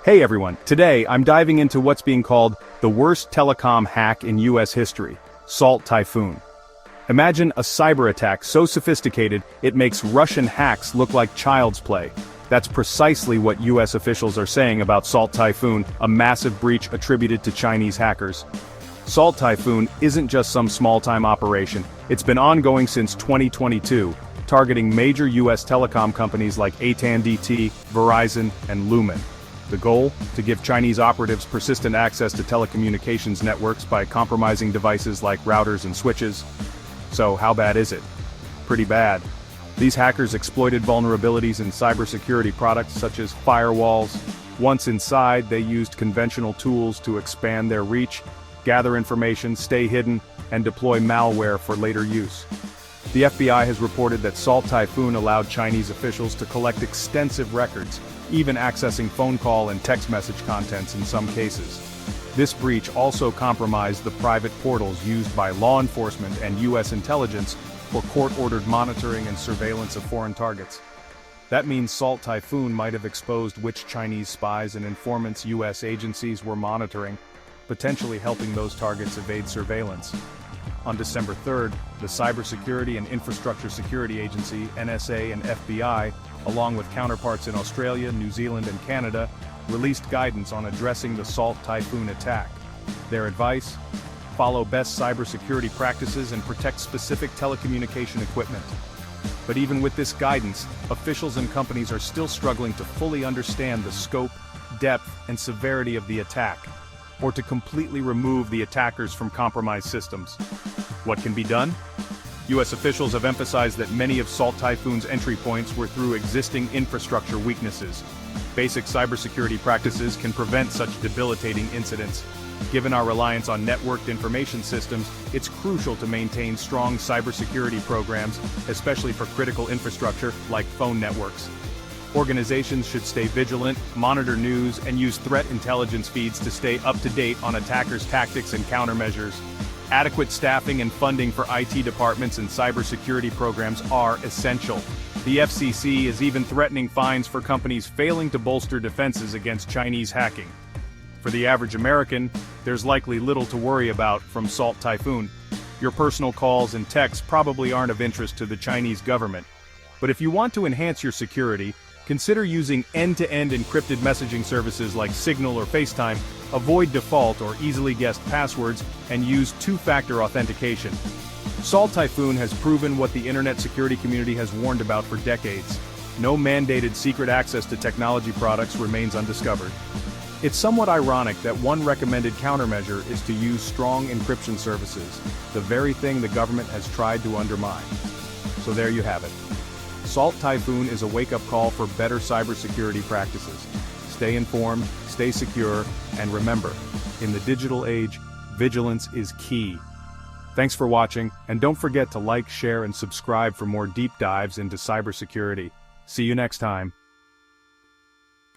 Hey everyone, today I'm diving into what's being called the worst telecom hack in US history, Salt Typhoon. Imagine a cyber attack so sophisticated it makes Russian hacks look like child's play. That's precisely what US officials are saying about Salt Typhoon, a massive breach attributed to Chinese hackers. Salt Typhoon isn't just some small-time operation, it's been ongoing since 2022, targeting major US telecom companies like AT&T, Verizon, and Lumen. The goal? To give Chinese operatives persistent access to telecommunications networks by compromising devices like routers and switches. So how bad is it? Pretty bad. These hackers exploited vulnerabilities in cybersecurity products such as firewalls. Once inside, they used conventional tools to expand their reach, gather information, stay hidden, and deploy malware for later use. The FBI has reported that Salt Typhoon allowed Chinese officials to collect extensive records, even accessing phone call and text message contents in some cases. This breach also compromised the private portals used by law enforcement and US intelligence for court-ordered monitoring and surveillance of foreign targets. That means Salt Typhoon might have exposed which Chinese spies and informants US agencies were monitoring, potentially helping those targets evade surveillance. On December 3rd, the Cybersecurity and Infrastructure Security Agency, NSA and FBI, along with counterparts in Australia, New Zealand and Canada, released guidance on addressing the Salt Typhoon attack. Their advice? Follow best cybersecurity practices and protect specific telecommunication equipment. But even with this guidance, officials and companies are still struggling to fully understand the scope, depth, and severity of the attack, or to completely remove the attackers from compromised systems. What can be done? US officials have emphasized that many of Salt Typhoon's entry points were through existing infrastructure weaknesses. Basic cybersecurity practices can prevent such debilitating incidents. Given our reliance on networked information systems, it's crucial to maintain strong cybersecurity programs, especially for critical infrastructure like phone networks. Organizations should stay vigilant, monitor news, and use threat intelligence feeds to stay up to date on attackers' tactics and countermeasures. Adequate staffing and funding for IT departments and cybersecurity programs are essential. The FCC is even threatening fines for companies failing to bolster defenses against Chinese hacking. For the average American, there's likely little to worry about from Salt Typhoon. Your personal calls and texts probably aren't of interest to the Chinese government. But if you want to enhance your security, consider using end-to-end encrypted messaging services like Signal or FaceTime, avoid default or easily guessed passwords, and use two-factor authentication. Salt Typhoon has proven what the internet security community has warned about for decades. No mandated secret access to technology products remains undiscovered. It's somewhat ironic that one recommended countermeasure is to use strong encryption services, the very thing the government has tried to undermine. So there you have it. Salt Typhoon is a wake-up call for better cybersecurity practices. Stay informed, stay secure, and remember, in the digital age, vigilance is key. Thanks for watching, and don't forget to like, share, and subscribe for more deep dives into cybersecurity. See you next time.